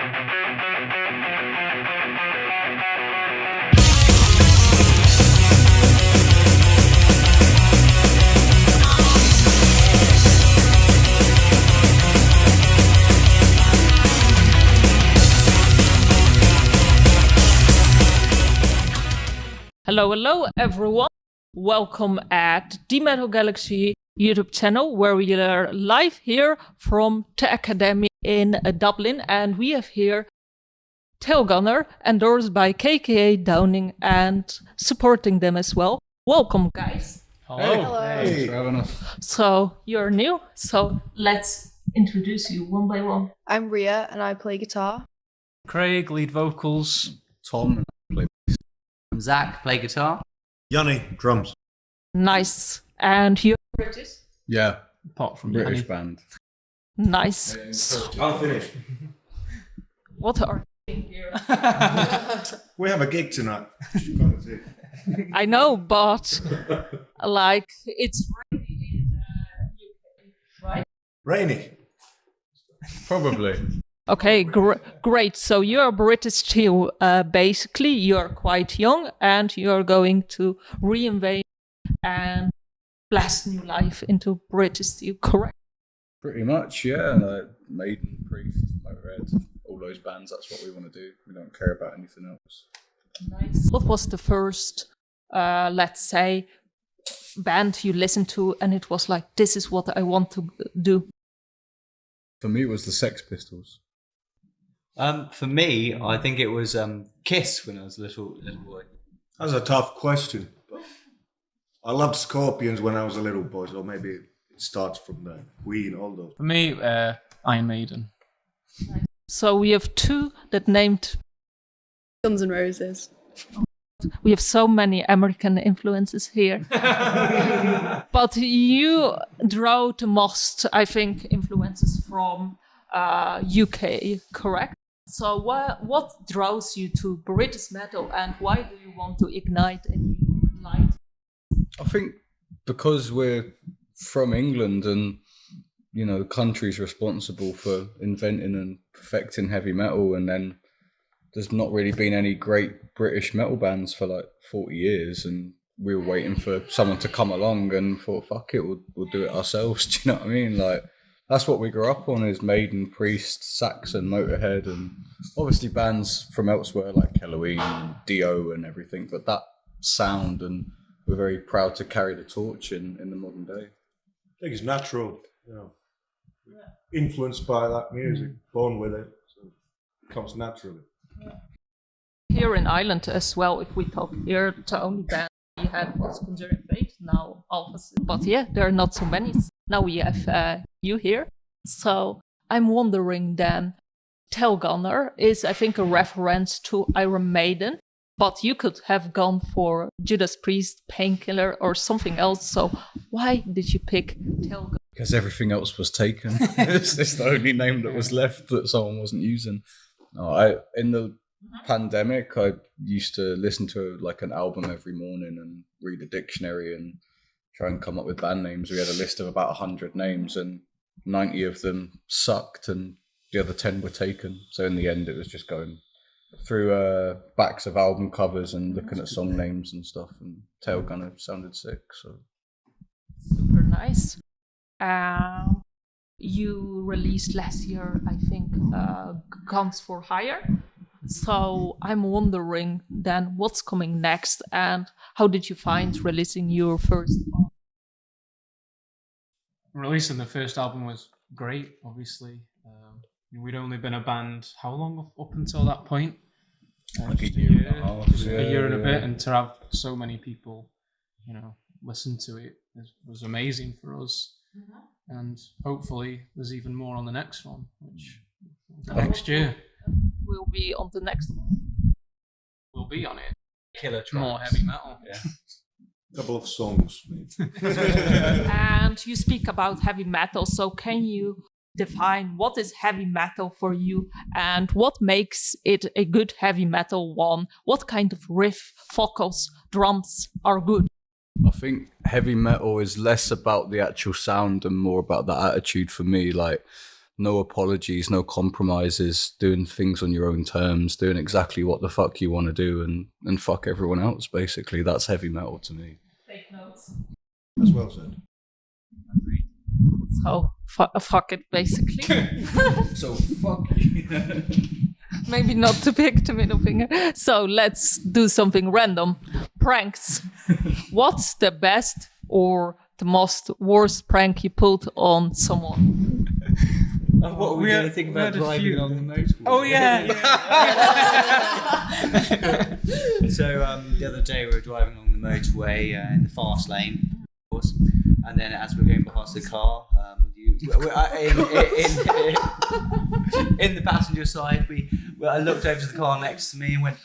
Hello everyone. Welcome at dmetalgalaxy YouTube channel, where we are live here from theacademy in Dublin, and we have here Tailgunner, endorsed by KKA Downing, and supporting them as well. Welcome, guys. Hello. Hey. Thanks for having us. So you're new, so let's introduce you one by one. I'm Ria and I play guitar. Craig, lead vocals. Tom, play bass. I'm Zach, play guitar. Jani, drums. Nice. And you're British? Yeah, Apart from British Jani. band. Nice. I'll finish. What are you doing here? We have a gig tonight. I know, but like it's rainy in UK, right? Rainy. Probably. Okay, great. So you're British too. Basically, you're quite young and you're going to reinvent and blast new life into British steel, correct? Pretty much, yeah. Like Maiden, Priest, MAIr, all those bands, that's what we want to do. We don't care about anything else. Nice. What was the first, let's say, band you listened to and it was like, this is what I want to do? For me, it was the Sex Pistols. For me, I think it was Kiss when I was a little boy. That's a tough question. But I loved Scorpions when I was a little boy, so maybe it starts from the Queen, all those. For me, Iron Maiden. So we have two that named. Guns N' Roses. We have so many American influences here. But you draw the most, I think, influences from UK, correct? So what draws you to British metal and why do you want to ignite a new light? I think because we're from England and, you know, the country's responsible for inventing and perfecting heavy metal, and then there's not really been any great British metal bands for like 40 years, and we were waiting for someone to come along and thought, fuck it, we'll do it ourselves. Do you know what I mean? Like, that's what we grew up on, is Maiden, Priest, Saxon, Motorhead, and obviously bands from elsewhere like Halloween and Dio and everything, but that sound, and we're very proud to carry the torch in the modern day. I think it's natural, you know. Influenced by that music, born with it, so it comes naturally. Here in Ireland as well, if we talk here, the only band we had was Conjuring Fate, now Alphas. But yeah, there are not so many. Now we have you here. So I'm wondering then, Tailgunner is, I think, a reference to Iron Maiden, but you could have gone for Judas Priest, Painkiller, or something else. So why did you pick Tailgunner? Because everything else was taken. It's the only name that was left that someone wasn't using. No, in the pandemic, I used to listen to like an album every morning and read a dictionary and try and come up with band names. We had a list of about 100 names and 90 of them sucked and the other 10 were taken. So in the end, it was just going through backs of album covers and looking at song names and stuff, and Tailgunner sounded sick. So Super nice. You released last year, I think, Gunsforhire. So I'm wondering then what's coming next and how did you find releasing your first album? Releasing the first album was great, obviously. We'd only been a band, how long up until that point? like Just a year and a half. just a year and a bit, and to have so many people, you know, listen to it was amazing for us. And hopefully there's even more on the next one, which next year We'll be on the next one. we'll be on it. Killer tracks. More heavy metal. Yeah. Couple of songs, maybe. And you speak about heavy metal, so can you define what is heavy metal for you and what makes it a good heavy metal one? What kind of riff, vocals, drums are good? I think heavy metal is less about the actual sound and more about the attitude for me. Like, no apologies, no compromises, doing things on your own terms, doing exactly what the fuck you want to do, and fuck everyone else. Basically, that's heavy metal to me. Take notes. That's well said. So fuck it, basically. So fuck you. Maybe not to pick the middle finger. So let's do something random. Pranks. What's the best or the most worst prank you pulled on someone? What were we going to think about driving on the motorway? Oh yeah. So the other day we were driving along the motorway in the fast lane, of course, and then as we were going past the car, in the passenger side, I looked over to the car next to me and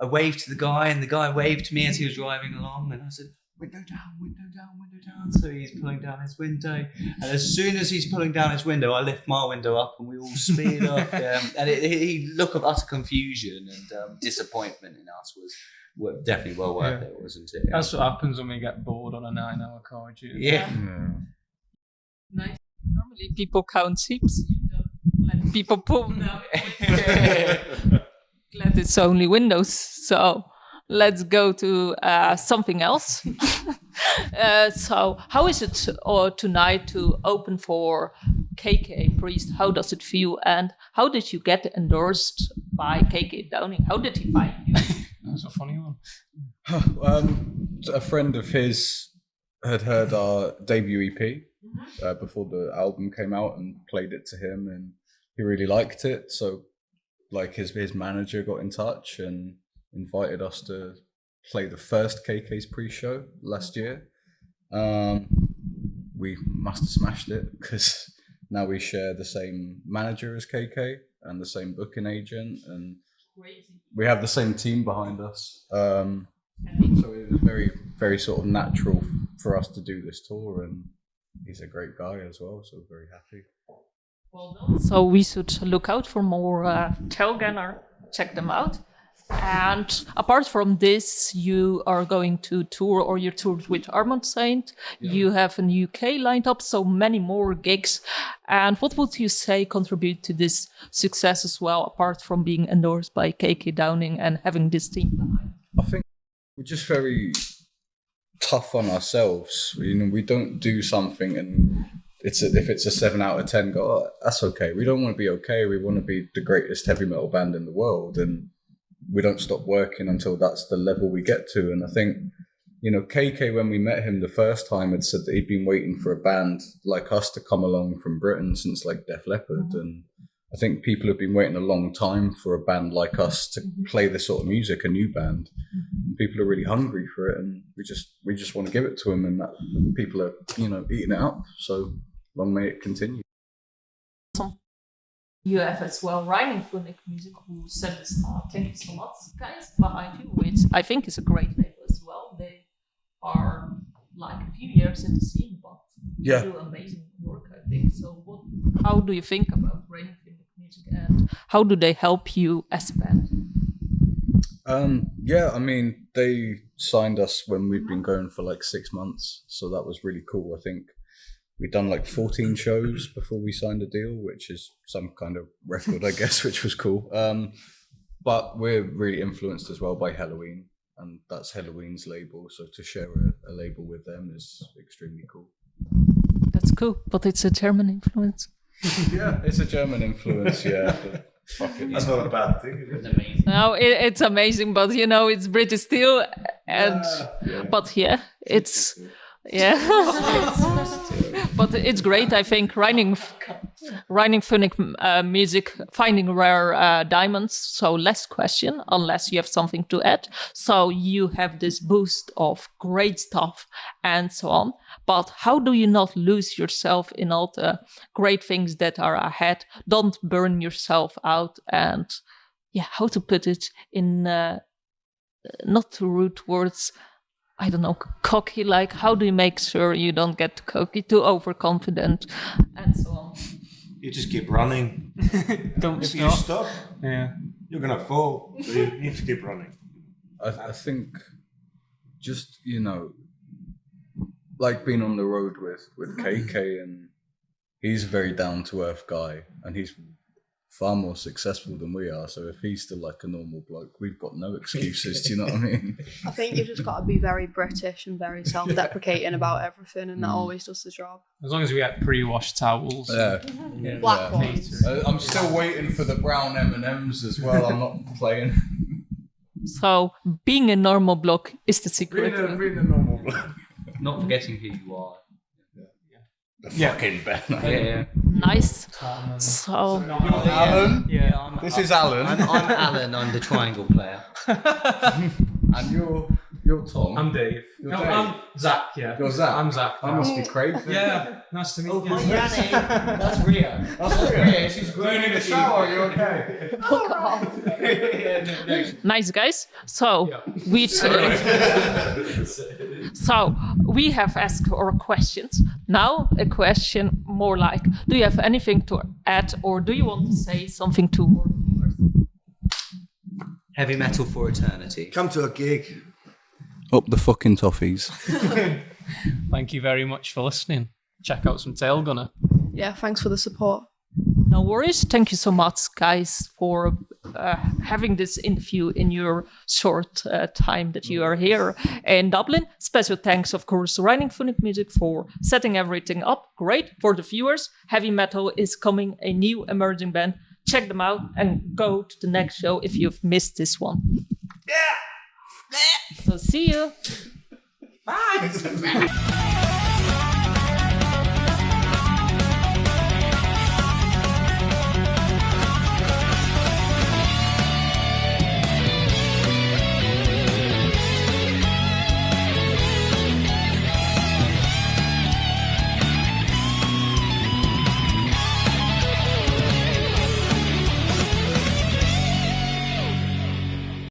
I waved to the guy, and the guy waved to me as he was driving along, and I said, window down, window down, window down. So he's pulling down his window, and as soon as he's pulling down his window, I lift my window up, and we all speed up. And he look of utter confusion and disappointment in us was definitely well worth it, wasn't it? That's what happens when we get bored on a 9-hour car journey. Yeah. Nice. Normally people count sheeps. You just let people pull down. Glad it's only windows. So let's go to something else. So how is it tonight to open for KK Priest? How does it feel? And how did you get endorsed by KK Downing? How did he find you? That's a funny one. A friend of his had heard our debut EP before the album came out and played it to him, and he really liked it. So like his manager got in touch and invited us to play the first KK's pre-show last year. We must have smashed it because now we share the same manager as KK and the same booking agent, and we have the same team behind us. So it was very, very sort of natural for us to do this tour, and he's a great guy as well, so very happy. Well done. So we should look out for more Tailgunner. Check them out. And apart from this, you are going to tour, or you toured with Armand Saint. Yeah. You have an UK lined up, so many more gigs. And what would you say contribute to this success as well, apart from being endorsed by KK Downing and having this team behind? I think we're just very tough on ourselves. You know, we don't do something and if it's a 7 out of 10, go, oh, that's okay. We don't want to be okay. We want to be the greatest heavy metal band in the world, and we don't stop working until that's the level we get to. And I think, you know, KK, when we met him the first time, had said that he'd been waiting for a band like us to come along from Britain since like Def Leppard. Mm-hmm. And I think people have been waiting a long time for a band like us to play this sort of music, a new band. Mm-hmm. People are really hungry for it, and we just want to give it to them, and that people are, you know, eating it up. So long may it continue. You have as well reigningphoenixmusic, who sent us thank you so much, guys, behind you, which I think is a great label as well. They are like a few years in the scene, but do amazing work, I think. So how do you think about reigningphoenixmusic, and how do they help you as a band? I mean, they signed us when we'd been going for like 6 months, so that was really cool. I think we'd done like 14 shows before we signed a deal, which is some kind of record, I guess, which was cool. But we're really influenced as well by Halloween, and that's Halloween's label. So to share a label with them is extremely cool. That's cool, but it's a German influence. Yeah, it's a German influence, yeah. That's not a bad thing. It's amazing. No, it's amazing, but you know, it's britishsteel, and but yeah, it's. Yeah, but it's great. I think reigningphoenixmusic, finding rare diamonds. So last question, unless you have something to add. So you have this boost of great stuff and so on. But how do you not lose yourself in all the great things that are ahead? Don't burn yourself out. And how to put it in not too rude words. I don't know, cocky, like how do you make sure you don't get cocky, too overconfident, and so on? You just keep running. Don't if stop. you stop, you're going to fall. So you need to keep running. I think just, you know, like being on the road with KK, and he's a very down to earth guy, and he's far more successful than we are. So if he's still like a normal bloke, we've got no excuses. Do you know what I mean? I think you've just got to be very British and very self-deprecating about everything, and that always does the job. As long as we get pre-washed towels. Yeah. Black ones. I'm still waiting for the brown M&Ms as well. I'm not playing. So being a normal bloke is the secret. Being a normal bloke. Not forgetting who you are. The fucking banner. Yeah. Nice. So Alan? Yeah. This is Alan. I'm Alan. I'm the triangle player. And you're Tom. I'm Dave. You're No, Dave. I'm Zach, yeah. You're Zach. I'm Zach. I must be Craig. Yeah, nice to meet you. Jani. That's Ria. That's Rhea. She's groaning in the shower. You okay? nice, guys. So we we have asked our questions. Now a question more like: do you have anything to add, or do you want to say something to our viewers? Heavy metal for eternity. Come to a gig. Up the fucking toffees. Thank you very much for listening. Check out some Tailgunner. Yeah, thanks for the support. No worries. Thank you so much, guys, for having this interview in your short time that you are here in Dublin. Special thanks, of course, to reigningphoenixmusic for setting everything up. Great for the viewers. Heavy Metal is coming, a new emerging band. Check them out and go to the next show if you've missed this one. Yeah. So see you. Bye.